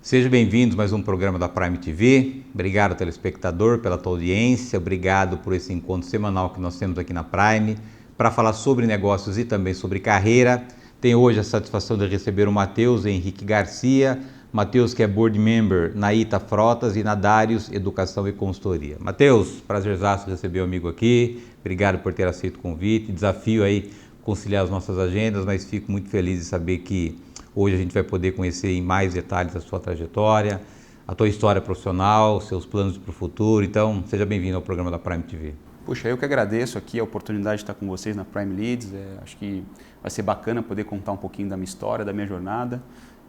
Sejam bem-vindos a mais um programa da Prime TV. Obrigado, telespectador, pela tua audiência. Obrigado por esse encontro semanal que nós temos aqui na Prime para falar sobre negócios e também sobre carreira. Tenho hoje a satisfação de receber o Matheus Henrique Garcia. Matheus, que é Board Member na Ita Frotas e na Darius Educação e Consultoria. Matheus, prazerzaço receber o amigo aqui. Obrigado por ter aceito o convite. Desafio aí conciliar as nossas agendas, mas fico muito feliz de saber que hoje a gente vai poder conhecer em mais detalhes a sua trajetória, a tua história profissional, seus planos para o futuro. Então, seja bem-vindo ao programa da Prime TV. Puxa, eu que agradeço aqui a oportunidade de estar com vocês na Prime Leads. Acho que vai ser bacana poder contar um pouquinho da minha história, da minha jornada.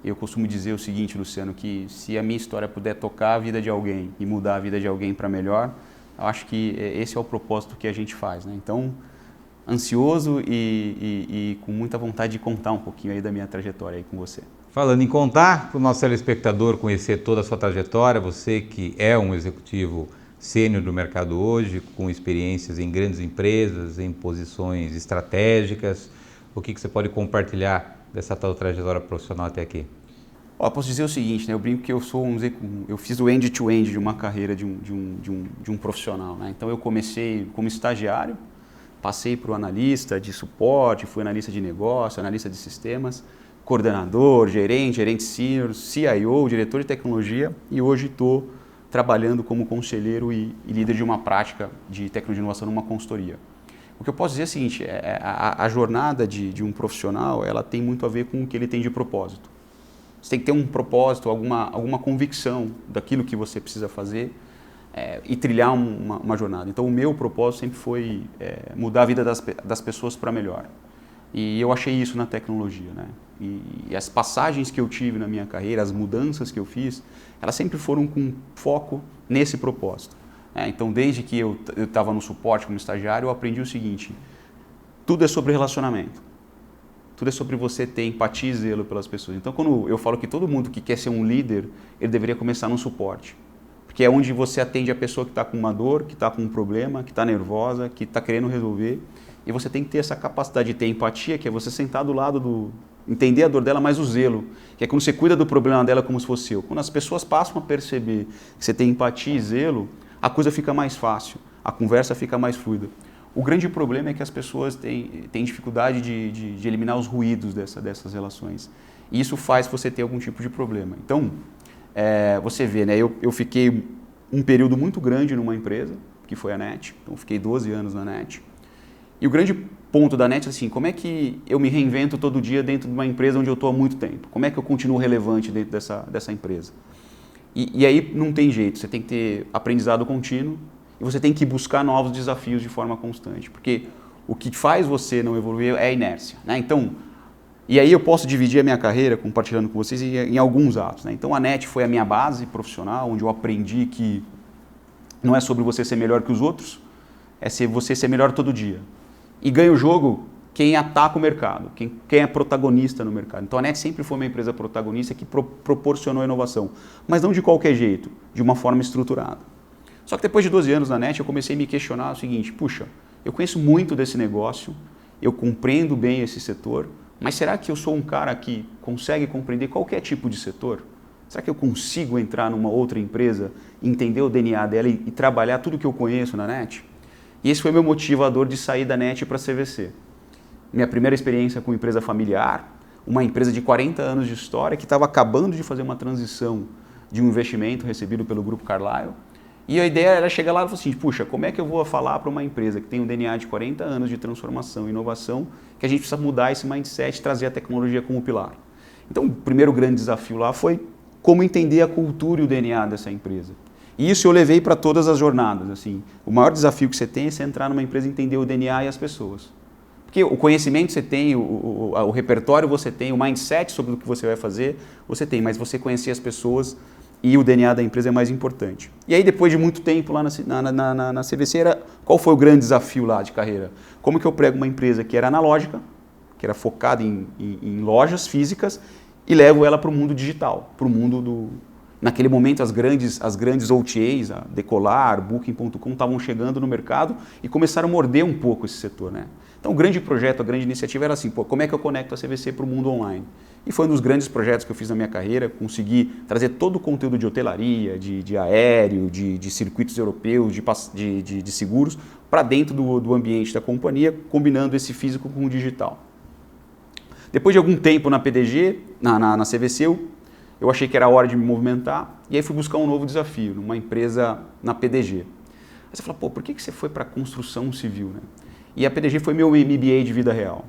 Eu costumo dizer o seguinte, Luciano, que se a minha história puder tocar a vida de alguém e mudar a vida de alguém para melhor, eu acho que esse é o propósito que a gente faz, né? Então, ansioso e com muita vontade de contar um pouquinho aí da minha trajetória aí com você. Falando em contar, para o nosso telespectador conhecer toda a sua trajetória, você que é um executivo sênior do mercado hoje, com experiências em grandes empresas, em posições estratégicas, o que você pode compartilhar dessa tal trajetória profissional até aqui? Posso dizer o seguinte, né? Eu brinco que eu fiz o end-to-end de uma carreira de um profissional, né? Então eu comecei como estagiário, passei para o analista de suporte, fui analista de negócio, analista de sistemas, coordenador, gerente senior, CIO, diretor de tecnologia e hoje estou trabalhando como conselheiro e líder de uma prática de tecnologia e inovação numa consultoria. O que eu posso dizer é o seguinte, a jornada de um profissional ela tem muito a ver com o que ele tem de propósito. Você tem que ter um propósito, alguma convicção daquilo que você precisa fazer e trilhar uma jornada. Então o meu propósito sempre foi mudar a vida das pessoas para melhor. E eu achei isso na tecnologia, né? E as passagens que eu tive na minha carreira, as mudanças que eu fiz, elas sempre foram com foco nesse propósito. Então desde que eu estava no suporte como estagiário, eu aprendi o seguinte, tudo é sobre relacionamento. Tudo é sobre você ter empatia e zelo pelas pessoas. Então quando eu falo que todo mundo que quer ser um líder, ele deveria começar no suporte. Que é onde você atende a pessoa que está com uma dor, que está com um problema, que está nervosa, que está querendo resolver. E você tem que ter essa capacidade de ter empatia, que é você sentar do lado entender a dor dela, mas o zelo, que é quando você cuida do problema dela como se fosse seu. Quando as pessoas passam a perceber que você tem empatia e zelo, a coisa fica mais fácil, a conversa fica mais fluida. O grande problema é que as pessoas têm dificuldade de eliminar os ruídos dessas relações. E isso faz você ter algum tipo de problema. Então, você vê, né? Eu fiquei um período muito grande numa empresa, que foi a NET, então fiquei 12 anos na NET. E o grande ponto da NET é assim, como é que eu me reinvento todo dia dentro de uma empresa onde eu estou há muito tempo? Como é que eu continuo relevante dentro dessa empresa? E aí não tem jeito, você tem que ter aprendizado contínuo e você tem que buscar novos desafios de forma constante, porque o que faz você não evoluir é a inércia, né? Então, e aí eu posso dividir a minha carreira, compartilhando com vocês, em alguns atos, né? Então a NET foi a minha base profissional, onde eu aprendi que não é sobre você ser melhor que os outros, é você ser melhor todo dia. E ganha o jogo quem ataca o mercado, quem é protagonista no mercado. Então a NET sempre foi uma empresa protagonista que proporcionou inovação, mas não de qualquer jeito, de uma forma estruturada. Só que depois de 12 anos na NET eu comecei a me questionar o seguinte, puxa, eu conheço muito desse negócio, eu compreendo bem esse setor, mas será que eu sou um cara que consegue compreender qualquer tipo de setor? Será que eu consigo entrar numa outra empresa, entender o DNA dela e trabalhar tudo que eu conheço na NET? E esse foi meu motivador de sair da NET para a CVC. Minha primeira experiência com empresa familiar, uma empresa de 40 anos de história que estava acabando de fazer uma transição de um investimento recebido pelo Grupo Carlyle. E a ideia era chegar lá e falar assim, puxa, como é que eu vou falar para uma empresa que tem um DNA de 40 anos de transformação e inovação, que a gente precisa mudar esse mindset e trazer a tecnologia como pilar. Então, o primeiro grande desafio lá foi como entender a cultura e o DNA dessa empresa. E isso eu levei para todas as jornadas. Assim, o maior desafio que você tem é você entrar numa empresa e entender o DNA e as pessoas. Porque o conhecimento você tem, o repertório você tem, o mindset sobre o que você vai fazer, você tem, mas você conhecer as pessoas e o DNA da empresa é mais importante. E aí, depois de muito tempo lá na CVC, qual foi o grande desafio lá de carreira? Como que eu prego uma empresa que era analógica, que era focada em lojas físicas, e levo ela para o mundo digital, para o mundo Naquele momento as grandes OTAs, a Decolar, Booking.com, estavam chegando no mercado e começaram a morder um pouco esse setor, né? Então o grande projeto, a grande iniciativa era assim, pô, como é que eu conecto a CVC para o mundo online? E foi um dos grandes projetos que eu fiz na minha carreira, consegui trazer todo o conteúdo de hotelaria, de aéreo, de circuitos europeus, de seguros, para dentro do ambiente da companhia, combinando esse físico com o digital. Depois de algum tempo na PDG, na CVC, eu achei que era hora de me movimentar e aí fui buscar um novo desafio, numa empresa na PDG. Aí você fala, pô, por que você foi para a construção civil, né? E a PDG foi meu MBA de vida real,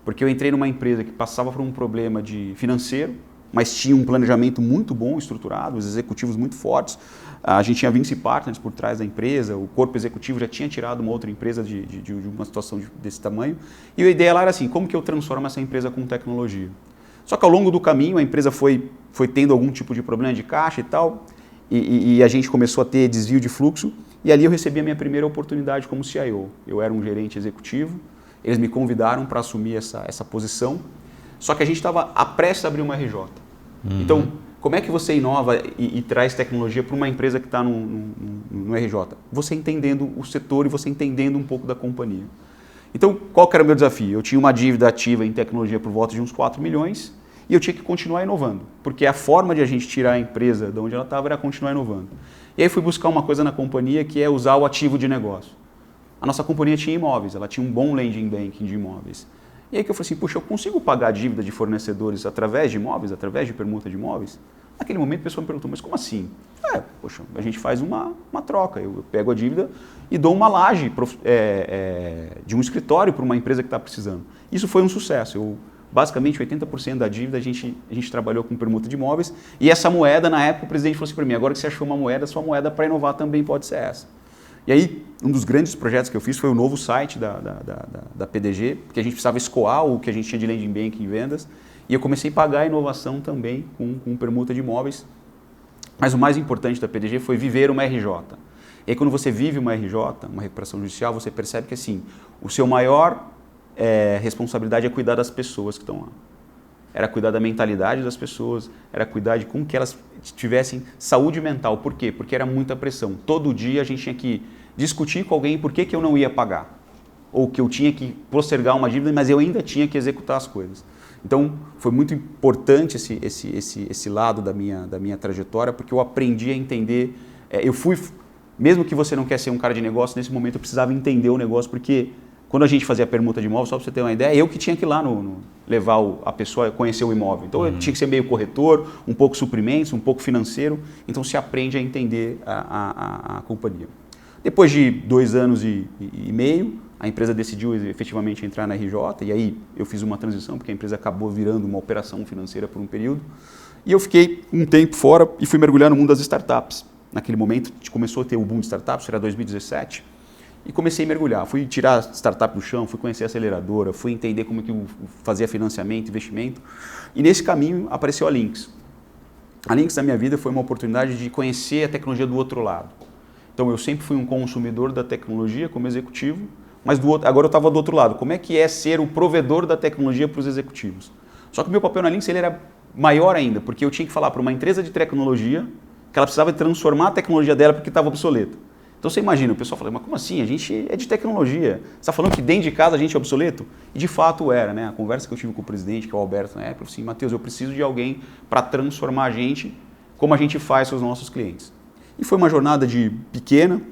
porque eu entrei numa empresa que passava por um problema financeiro, mas tinha um planejamento muito bom, estruturado, os executivos muito fortes. A gente tinha Vinci Partners por trás da empresa, o corpo executivo já tinha tirado uma outra empresa de uma situação desse tamanho. E a ideia lá era assim, como que eu transformo essa empresa com tecnologia? Só que ao longo do caminho a empresa foi tendo algum tipo de problema de caixa e tal, e a gente começou a ter desvio de fluxo, e ali eu recebi a minha primeira oportunidade como CIO. Eu era um gerente executivo, eles me convidaram para assumir essa posição, só que a gente estava prestes a abrir uma RJ. Então, como é que você inova e traz tecnologia para uma empresa que está no RJ? Você entendendo o setor e você entendendo um pouco da companhia. Então, qual que era o meu desafio? Eu tinha uma dívida ativa em tecnologia por volta de uns 4 milhões e eu tinha que continuar inovando, porque a forma de a gente tirar a empresa de onde ela estava era continuar inovando. E aí fui buscar uma coisa na companhia que é usar o ativo de negócio. A nossa companhia tinha imóveis, ela tinha um bom landing banking de imóveis. E aí que eu falei assim, puxa, eu consigo pagar a dívida de fornecedores através de imóveis, através de permuta de imóveis? Naquele momento a pessoa me perguntou, mas como assim? Poxa, a gente faz uma troca, eu pego a dívida e dou uma laje de um escritório para uma empresa que está precisando. Isso foi um sucesso. Basicamente 80% da dívida a gente trabalhou com permuta de imóveis e essa moeda, na época o presidente falou assim para mim, agora que você achou uma moeda, sua moeda para inovar também pode ser essa. E aí, um dos grandes projetos que eu fiz foi o novo site da PDG, porque a gente precisava escoar o que a gente tinha de landing bank em vendas, e eu comecei a pagar a inovação também com permuta de imóveis. Mas o mais importante da PDG foi viver uma RJ. E aí, quando você vive uma RJ, uma recuperação judicial, você percebe que assim, o seu maior responsabilidade é cuidar das pessoas que estão lá. Era cuidar da mentalidade das pessoas, era cuidar de como que elas tivessem saúde mental. Por quê? Porque era muita pressão. Todo dia a gente tinha que discutir com alguém por que eu não ia pagar. Ou que eu tinha que postergar uma dívida, mas eu ainda tinha que executar as coisas. Então, foi muito importante esse lado da minha trajetória, porque eu aprendi a entender. Mesmo que você não quer ser um cara de negócio, nesse momento eu precisava entender o negócio, porque quando a gente fazia a permuta de imóvel, só para você ter uma ideia, eu que tinha que ir lá levar a pessoa a conhecer o imóvel. Então eu tinha que ser meio corretor, um pouco suprimentos, um pouco financeiro. Então se aprende a entender a companhia. Depois de 2 anos e meio, a empresa decidiu efetivamente entrar na RJ e aí eu fiz uma transição, porque a empresa acabou virando uma operação financeira por um período. E eu fiquei um tempo fora e fui mergulhar no mundo das startups. Naquele momento começou a ter o boom de startups, isso era 2017. E comecei a mergulhar, fui tirar a startup do chão, fui conhecer a aceleradora, fui entender como que fazia financiamento, investimento. E nesse caminho apareceu a Lynx. A Lynx na minha vida foi uma oportunidade de conhecer a tecnologia do outro lado. Então eu sempre fui um consumidor da tecnologia como executivo, mas agora eu estava do outro lado. Como é que é ser o provedor da tecnologia para os executivos? Só que o meu papel na Lynx ele era maior ainda, porque eu tinha que falar para uma empresa de tecnologia que ela precisava transformar a tecnologia dela porque estava obsoleta. Então você imagina, o pessoal fala, mas como assim? A gente é de tecnologia. Você está falando que dentro de casa a gente é obsoleto? E de fato era, né? A conversa que eu tive com o presidente, que é o Alberto na época, eu falei assim, Matheus, eu preciso de alguém para transformar a gente como a gente faz com os nossos clientes. E foi uma jornada pequena,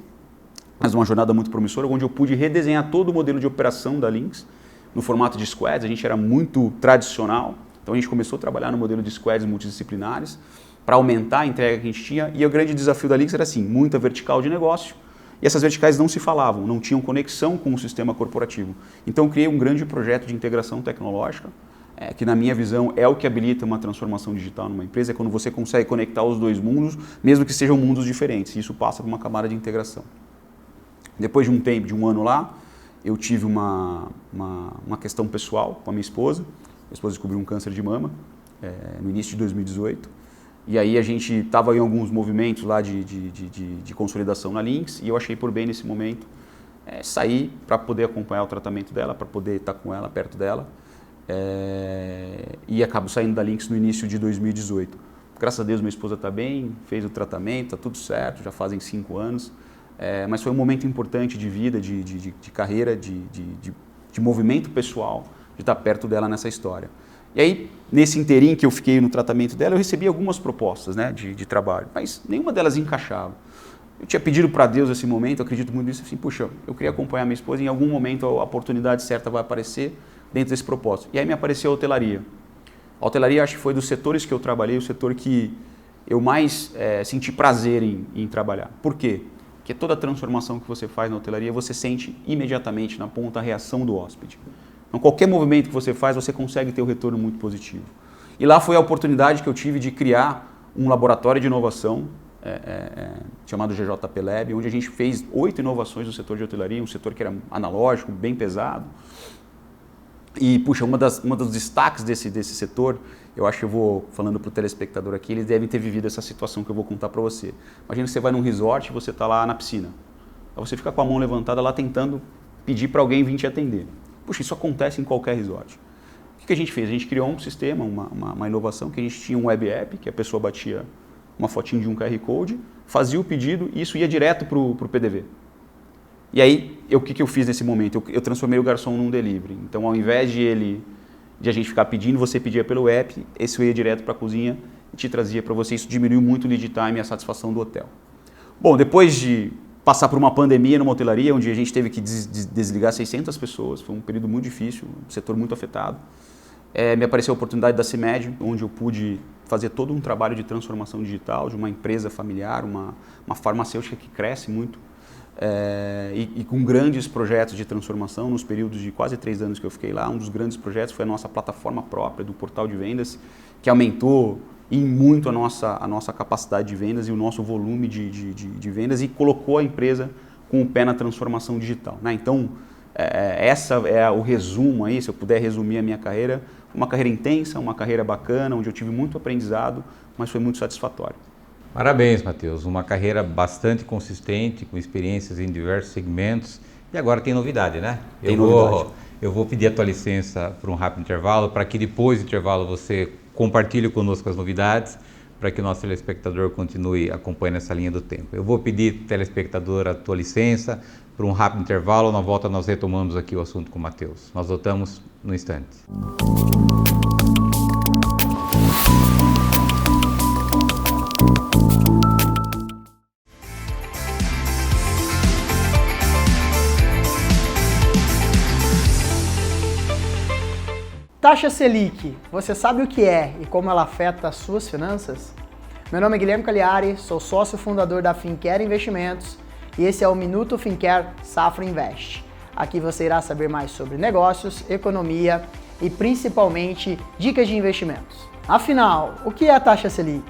mas uma jornada muito promissora, onde eu pude redesenhar todo o modelo de operação da Lynx no formato de squads. A gente era muito tradicional, então a gente começou a trabalhar no modelo de squads multidisciplinares, para aumentar a entrega que a gente tinha, e o grande desafio da Lynx era assim, muita vertical de negócio, e essas verticais não se falavam, não tinham conexão com o sistema corporativo. Então eu criei um grande projeto de integração tecnológica, que na minha visão é o que habilita uma transformação digital numa empresa, é quando você consegue conectar os dois mundos, mesmo que sejam mundos diferentes, e isso passa por uma camada de integração. Depois de um tempo, de 1 ano lá, eu tive uma questão pessoal com a minha esposa descobriu um câncer de mama, no início de 2018, e aí a gente estava em alguns movimentos lá de consolidação na Lynx e eu achei por bem nesse momento sair para poder acompanhar o tratamento dela, para poder estar com ela, perto dela. E acabo saindo da Lynx no início de 2018. Graças a Deus minha esposa está bem, fez o tratamento, está tudo certo, já fazem 5 anos. Mas foi um momento importante de vida, de carreira, de movimento pessoal, de estar perto dela nessa história. E aí, nesse inteirinho que eu fiquei no tratamento dela, eu recebi algumas propostas, né, de trabalho, mas nenhuma delas encaixava. Eu tinha pedido para Deus esse momento, eu acredito muito nisso, assim, puxa, eu queria acompanhar minha esposa, em algum momento a oportunidade certa vai aparecer dentro desse propósito. E aí me apareceu a hotelaria. A hotelaria, acho que foi dos setores que eu trabalhei, o setor que eu mais senti prazer em trabalhar. Por quê? Porque toda a transformação que você faz na hotelaria, você sente imediatamente na ponta a reação do hóspede. Então, qualquer movimento que você faz, você consegue ter um retorno muito positivo. E lá foi a oportunidade que eu tive de criar um laboratório de inovação, chamado GJP Lab, onde a gente fez 8 inovações no setor de hotelaria, um setor que era analógico, bem pesado. E, puxa, uma dos destaques desse setor, eu acho que eu vou falando para o telespectador aqui, eles devem ter vivido essa situação que eu vou contar para você. Imagina que você vai num resort e você está lá na piscina. Aí você fica com a mão levantada lá tentando pedir para alguém vir te atender. Puxa, isso acontece em qualquer resort. O que a gente fez? A gente criou um sistema, uma inovação, que a gente tinha um web app, que a pessoa batia uma fotinho de um QR Code, fazia o pedido e isso ia direto para o PDV. E aí, o que eu fiz nesse momento? Eu transformei o garçom num delivery. Então, ao invés de a gente ficar pedindo, você pedia pelo app, esse ia direto para a cozinha e te trazia para você. Isso diminuiu muito o lead time e a satisfação do hotel. Bom, depois de passar por uma pandemia numa hotelaria, onde a gente teve que desligar 600 pessoas, foi um período muito difícil, um setor muito afetado, me apareceu a oportunidade da CIMED, onde eu pude fazer todo um trabalho de transformação digital de uma empresa familiar, uma farmacêutica que cresce muito, e com grandes projetos de transformação nos períodos de quase 3 anos que eu fiquei lá. Um dos grandes projetos foi a nossa plataforma própria do portal de vendas, que aumentou em muito a nossa capacidade de vendas e o nosso volume de vendas e colocou a empresa com o pé na transformação digital, né? Então, essa é o resumo aí, se eu puder resumir a minha carreira, uma carreira intensa, uma carreira bacana, onde eu tive muito aprendizado, mas foi muito satisfatório. Parabéns, Matheus. Uma carreira bastante consistente, com experiências em diversos segmentos. E agora tem novidade, né? Eu vou pedir a tua licença por um rápido intervalo, para que depois do intervalo você compartilhe conosco as novidades, para que o nosso telespectador continue acompanhando essa linha do tempo. Eu vou pedir, telespectador, a tua licença por um rápido intervalo. Na volta nós retomamos aqui o assunto com o Matheus. Nós voltamos no instante. Taxa Selic, você sabe o que é e como ela afeta as suas finanças? Meu nome é Guilherme Cagliari, sou sócio fundador da Fincare Investimentos e esse é o Minuto Fincare Safra Invest. Aqui você irá saber mais sobre negócios, economia e principalmente dicas de investimentos. Afinal, o que é a taxa Selic?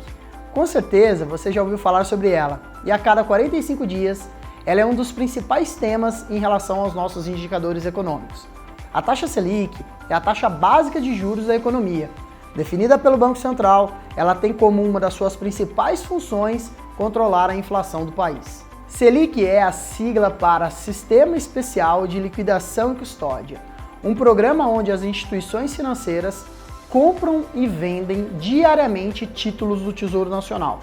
Com certeza você já ouviu falar sobre ela e a cada 45 dias ela é um dos principais temas em relação aos nossos indicadores econômicos. A taxa Selic é a taxa básica de juros da economia. Definida pelo Banco Central, ela tem como uma das suas principais funções controlar a inflação do país. Selic é a sigla para Sistema Especial de Liquidação e Custódia, um programa onde as instituições financeiras compram e vendem diariamente títulos do Tesouro Nacional.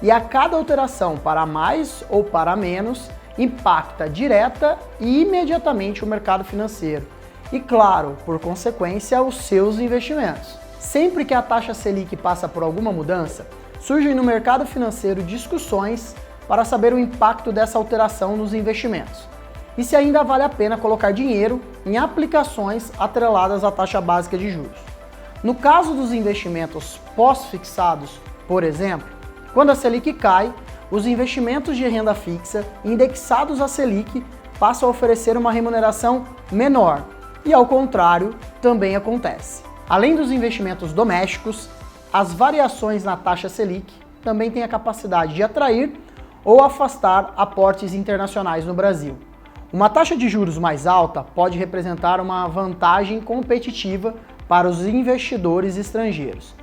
E a cada alteração para mais ou para menos impacta direta e imediatamente o mercado financeiro. E claro, por consequência, os seus investimentos. Sempre que a taxa Selic passa por alguma mudança, surgem no mercado financeiro discussões para saber o impacto dessa alteração nos investimentos e se ainda vale a pena colocar dinheiro em aplicações atreladas à taxa básica de juros. No caso dos investimentos pós-fixados, por exemplo, quando a Selic cai, os investimentos de renda fixa indexados à Selic passam a oferecer uma remuneração menor. E ao contrário, também acontece. Além dos investimentos domésticos, as variações na taxa Selic também têm a capacidade de atrair ou afastar aportes internacionais no Brasil. Uma taxa de juros mais alta pode representar uma vantagem competitiva para os investidores estrangeiros.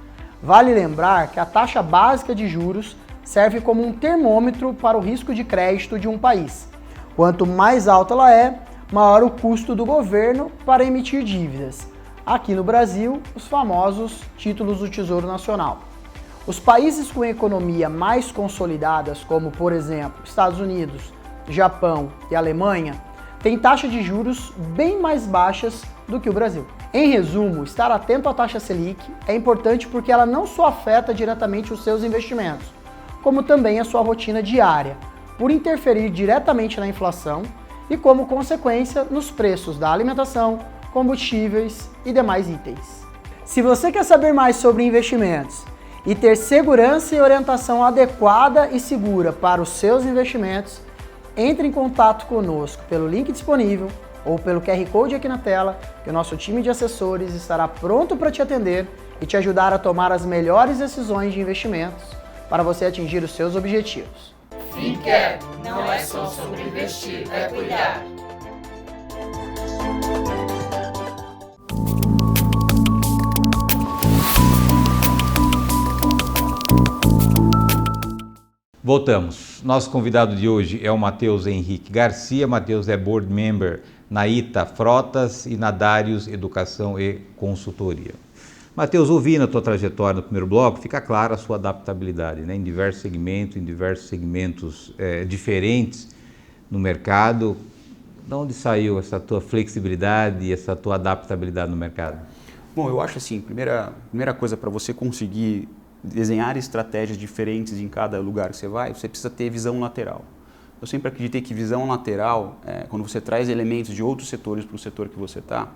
Vale lembrar que a taxa básica de juros serve como um termômetro para o risco de crédito de um país. Quanto mais alta ela é, maior o custo do governo para emitir dívidas. Aqui no Brasil, os famosos títulos do Tesouro Nacional. Os países com economia mais consolidadas, como por exemplo Estados Unidos, Japão e Alemanha, têm taxas de juros bem mais baixas do que o Brasil. Em resumo, estar atento à taxa Selic é importante porque ela não só afeta diretamente os seus investimentos, como também a sua rotina diária, por interferir diretamente na inflação e como consequência nos preços da alimentação, combustíveis e demais itens. Se você quer saber mais sobre investimentos e ter segurança e orientação adequada e segura para os seus investimentos, entre em contato conosco pelo link disponível ou pelo QR Code aqui na tela, que o nosso time de assessores estará pronto para te atender e te ajudar a tomar as melhores decisões de investimentos para você atingir os seus objetivos. Fincare não é só sobre investir, é cuidar. Voltamos. Nosso convidado de hoje é o Matheus Henrique Garcia. Matheus é Board Member na ITA Frotas e na Darius Educação e Consultoria. Matheus, ouvindo a tua trajetória no primeiro bloco, fica clara a sua adaptabilidade, né? Em diversos segmentos diferentes no mercado. De onde saiu essa tua flexibilidade e essa tua adaptabilidade no mercado? Bom, eu acho assim, primeira coisa para você conseguir desenhar estratégias diferentes em cada lugar que você vai, você precisa ter visão lateral. Eu sempre acreditei que visão lateral, quando você traz elementos de outros setores para o setor que você está,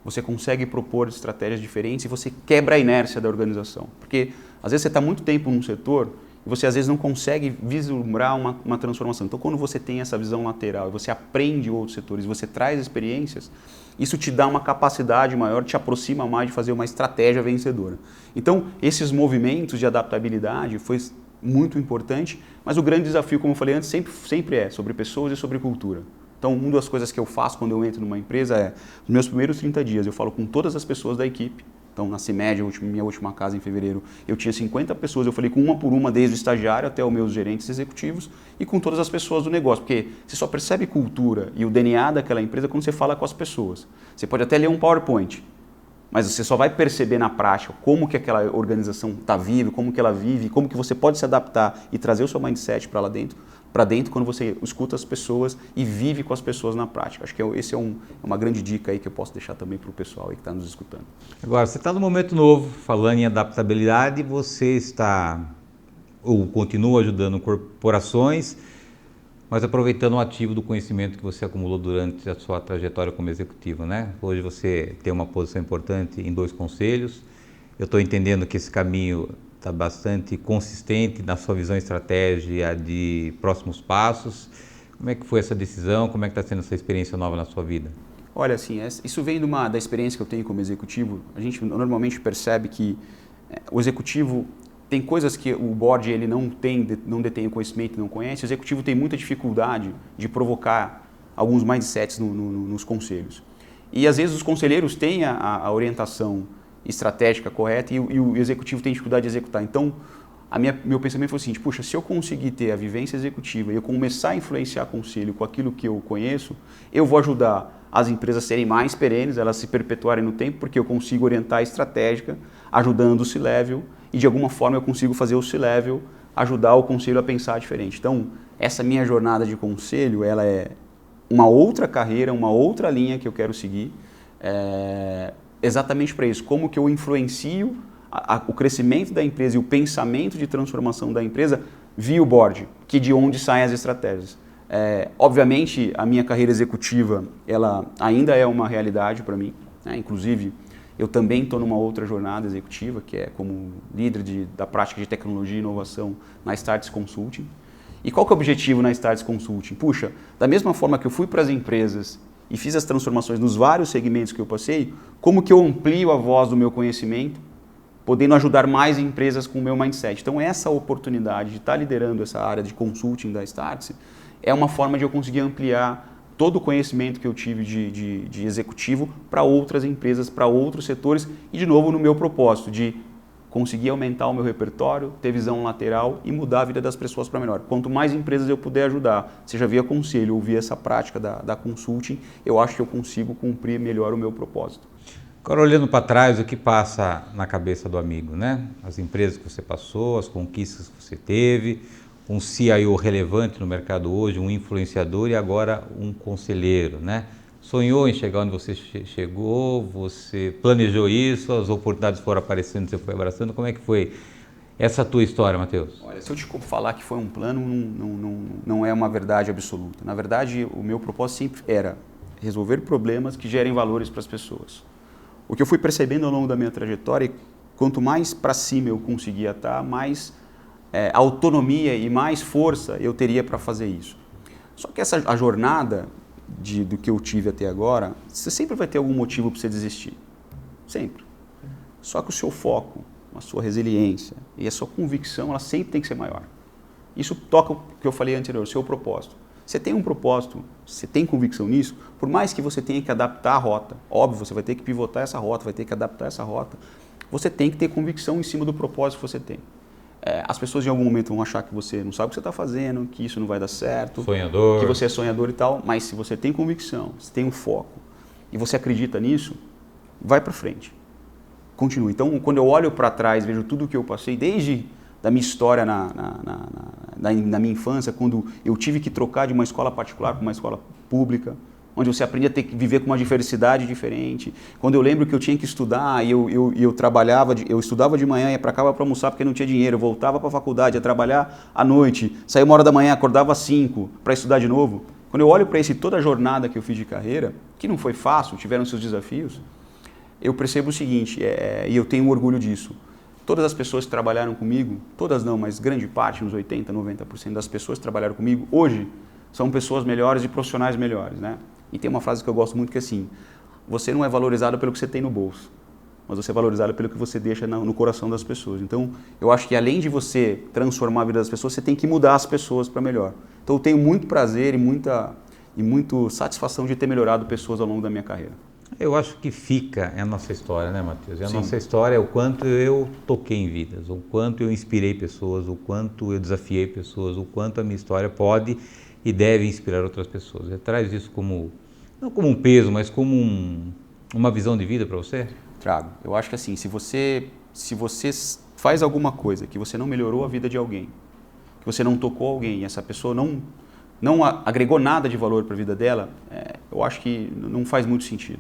você consegue propor estratégias diferentes e você quebra a inércia da organização. Porque às vezes você está muito tempo num setor e você às vezes não consegue vislumbrar uma transformação. Então quando você tem essa visão lateral e você aprende outros setores, você traz experiências, isso te dá uma capacidade maior, te aproxima mais de fazer uma estratégia vencedora. Então esses movimentos de adaptabilidade foi muito importante, mas o grande desafio, como eu falei antes, sempre é sobre pessoas e sobre cultura. Então, uma das coisas que eu faço quando eu entro numa empresa é, nos meus primeiros 30 dias, eu falo com todas as pessoas da equipe. Então, na CIMED, minha última casa em fevereiro, eu tinha 50 pessoas, eu falei com uma por uma, desde o estagiário até os meus gerentes executivos e com todas as pessoas do negócio, porque você só percebe cultura e o DNA daquela empresa quando você fala com as pessoas. Você pode até ler um PowerPoint, mas você só vai perceber na prática como que aquela organização está viva, como que ela vive, como que você pode se adaptar e trazer o seu mindset para lá dentro, quando você escuta as pessoas e vive com as pessoas na prática. Acho que esse é uma grande dica aí que eu posso deixar também para o pessoal aí que está nos escutando. Agora, você está num momento novo, falando em adaptabilidade, você está ou continua ajudando corporações, mas aproveitando o ativo do conhecimento que você acumulou durante a sua trajetória como executivo, né? Hoje você tem uma posição importante em 2 conselhos. Eu estou entendendo que esse caminho está bastante consistente na sua visão estratégia de próximos passos. Como é que foi essa decisão? Como é que está sendo essa experiência nova na sua vida? Olha, assim, isso vem da experiência que eu tenho como executivo. A gente normalmente percebe que o executivo tem coisas que o board ele não detém o conhecimento, não conhece. O executivo tem muita dificuldade de provocar alguns mindsets nos conselhos. E às vezes os conselheiros têm a orientação estratégica correta e o executivo tem dificuldade de executar. Então, meu pensamento foi o seguinte, puxa, se eu conseguir ter a vivência executiva e eu começar a influenciar conselho com aquilo que eu conheço, eu vou ajudar as empresas a serem mais perenes, elas se perpetuarem no tempo, porque eu consigo orientar a estratégica, ajudando o C-Level, e de alguma forma eu consigo fazer o C-Level ajudar o conselho a pensar diferente. Então, essa minha jornada de conselho, ela é uma outra carreira, uma outra linha que eu quero seguir, exatamente para isso, como que eu influencio o crescimento da empresa e o pensamento de transformação da empresa via o board, que de onde saem as estratégias. Obviamente, a minha carreira executiva, ela ainda é uma realidade para mim, né? Inclusive, eu também estou numa outra jornada executiva, que é como líder da prática de tecnologia e inovação na Startse Consulting. E qual que é o objetivo na Startse Consulting? Puxa, da mesma forma que eu fui para as empresas e fiz as transformações nos vários segmentos que eu passei, como que eu amplio a voz do meu conhecimento, podendo ajudar mais empresas com o meu mindset. Então essa oportunidade de estar liderando essa área de consulting da Startse é uma forma de eu conseguir ampliar todo o conhecimento que eu tive de executivo para outras empresas, para outros setores e de novo no meu propósito de conseguir aumentar o meu repertório, ter visão lateral e mudar a vida das pessoas para melhor. Quanto mais empresas eu puder ajudar, seja via conselho ou via essa prática da consulting, eu acho que eu consigo cumprir melhor o meu propósito. Agora, olhando para trás, o que passa na cabeça do amigo, né? As empresas que você passou, as conquistas que você teve, um CIO relevante no mercado hoje, um influenciador e agora um conselheiro, né? Sonhou em chegar onde você chegou, você planejou isso, as oportunidades foram aparecendo, você foi abraçando. Como é que foi essa tua história, Matheus? Olha, se eu te falar que foi um plano, não é uma verdade absoluta. Na verdade, o meu propósito sempre era resolver problemas que gerem valores para as pessoas. O que eu fui percebendo ao longo da minha trajetória, quanto mais para cima eu conseguia estar, mais autonomia e mais força eu teria para fazer isso. Só que a jornada do que eu tive até agora, você sempre vai ter algum motivo para você desistir. Sempre. Só que o seu foco, a sua resiliência e a sua convicção, ela sempre tem que ser maior. Isso toca o que eu falei anterior, o seu propósito. Você tem um propósito, você tem convicção nisso, por mais que você tenha que adaptar a rota, óbvio, você vai ter que pivotar essa rota, vai ter que adaptar essa rota, você tem que ter convicção em cima do propósito que você tem. As pessoas em algum momento vão achar que você não sabe o que você está fazendo, que isso não vai dar certo, Sonhador. que você é sonhador e tal, mas se você tem convicção, você tem um foco e você acredita nisso, vai para frente. Continue. Então, quando eu olho para trás, vejo tudo o que eu passei, desde da minha história na minha infância, quando eu tive que trocar de uma escola particular para uma escola pública, onde você aprende a ter que viver com uma diversidade diferente. Quando eu lembro que eu tinha que estudar e eu trabalhava, eu estudava de manhã, ia para casa para almoçar porque não tinha dinheiro, eu voltava para a faculdade, ia trabalhar à noite, saía 1h da manhã, acordava às 5 para estudar de novo. Quando eu olho para toda a jornada que eu fiz de carreira, que não foi fácil, tiveram seus desafios, eu percebo o seguinte, e eu tenho orgulho disso. Todas as pessoas que trabalharam comigo, todas não, mas grande parte, uns 80%, 90% das pessoas que trabalharam comigo, hoje são pessoas melhores e profissionais melhores, né? E tem uma frase que eu gosto muito que é assim, você não é valorizado pelo que você tem no bolso, mas você é valorizado pelo que você deixa no coração das pessoas. Então, eu acho que além de você transformar a vida das pessoas, você tem que mudar as pessoas para melhor. Então, eu tenho muito prazer e muita satisfação de ter melhorado pessoas ao longo da minha carreira. Eu acho que fica a nossa história, né, Matheus? A Sim. nossa história é o quanto eu toquei em vidas, o quanto eu inspirei pessoas, o quanto eu desafiei pessoas, o quanto a minha história pode e deve inspirar outras pessoas. Você traz isso como, não como um peso, mas como uma visão de vida para você? Trago. Eu acho que assim, se você faz alguma coisa que você não melhorou a vida de alguém, que você não tocou alguém e essa pessoa não agregou nada de valor para a vida dela, eu acho que não faz muito sentido.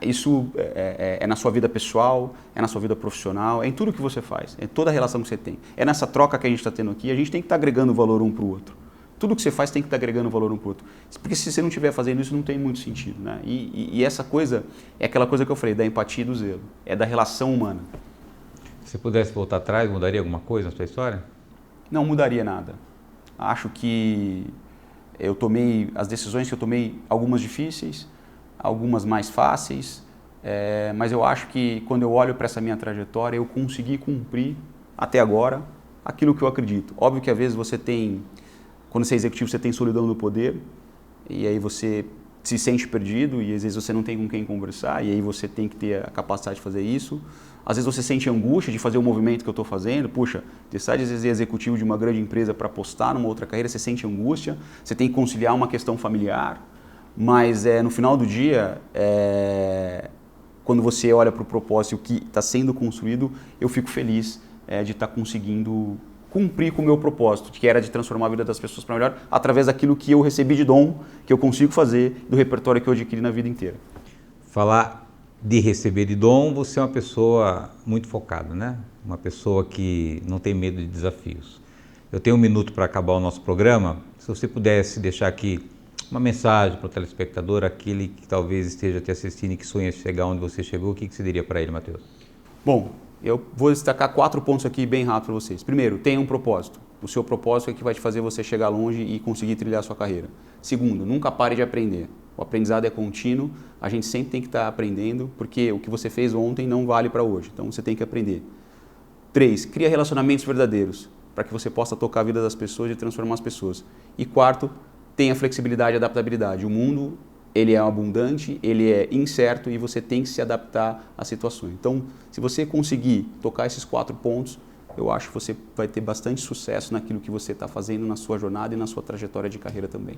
Isso é na sua vida pessoal, é na sua vida profissional, é em tudo que você faz, é toda a relação que você tem. É nessa troca que a gente está tendo aqui, a gente tem que estar agregando valor um para o outro. Tudo que você faz tem que estar agregando valor um para o outro. Porque se você não estiver fazendo isso, não tem muito sentido, né? E essa coisa é aquela coisa que eu falei, da empatia e do zelo, é da relação humana. Se pudesse voltar atrás, mudaria alguma coisa na sua história? Não mudaria nada. Acho que eu tomei, as decisões que eu tomei, algumas difíceis, algumas mais fáceis, mas eu acho que quando eu olho para essa minha trajetória, eu consegui cumprir até agora aquilo que eu acredito. Óbvio que às vezes você tem, quando você é executivo, você tem solidão no poder, e aí você se sente perdido, e às vezes você não tem com quem conversar, e aí você tem que ter a capacidade de fazer isso. Às vezes você sente angústia de fazer o movimento que eu estou fazendo, puxa, deixar de ser executivo de uma grande empresa para apostar numa outra carreira, você sente angústia, você tem que conciliar uma questão familiar, mas no final do dia, quando você olha para o propósito que está sendo construído, eu fico feliz de estar conseguindo cumprir com o meu propósito, que era de transformar a vida das pessoas para melhor, através daquilo que eu recebi de dom, que eu consigo fazer, do repertório que eu adquiri na vida inteira. Falar de receber de dom, você é uma pessoa muito focada, né? Uma pessoa que não tem medo de desafios. Eu tenho 1 minuto para acabar o nosso programa. Se você pudesse deixar aqui uma mensagem para o telespectador, aquele que talvez esteja te assistindo e que sonha chegar onde você chegou, o que você diria para ele, Matheus? Bom, eu vou destacar 4 pontos aqui bem rápido para vocês. Primeiro, tenha um propósito. O seu propósito é que vai te fazer você chegar longe e conseguir trilhar a sua carreira. Segundo, nunca pare de aprender. O aprendizado é contínuo, a gente sempre tem que estar aprendendo, porque o que você fez ontem não vale para hoje, então você tem que aprender. 3, cria relacionamentos verdadeiros, para que você possa tocar a vida das pessoas e transformar as pessoas. E 4, tenha flexibilidade e adaptabilidade. O mundo, ele é abundante, ele é incerto e você tem que se adaptar às situações. Então, se você conseguir tocar esses 4 pontos, eu acho que você vai ter bastante sucesso naquilo que você está fazendo na sua jornada e na sua trajetória de carreira também.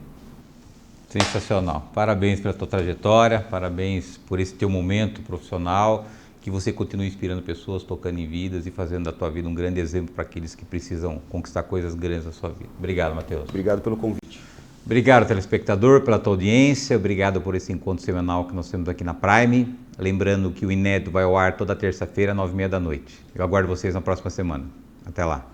Sensacional. Parabéns pela tua trajetória, parabéns por esse teu momento profissional, que você continue inspirando pessoas, tocando em vidas e fazendo da tua vida um grande exemplo para aqueles que precisam conquistar coisas grandes na sua vida. Obrigado, Matheus. Obrigado pelo convite. Obrigado, telespectador, pela tua audiência. Obrigado por esse encontro semanal que nós temos aqui na Prime. Lembrando que o Inédito vai ao ar toda terça-feira, 9h30 da noite. Eu aguardo vocês na próxima semana. Até lá.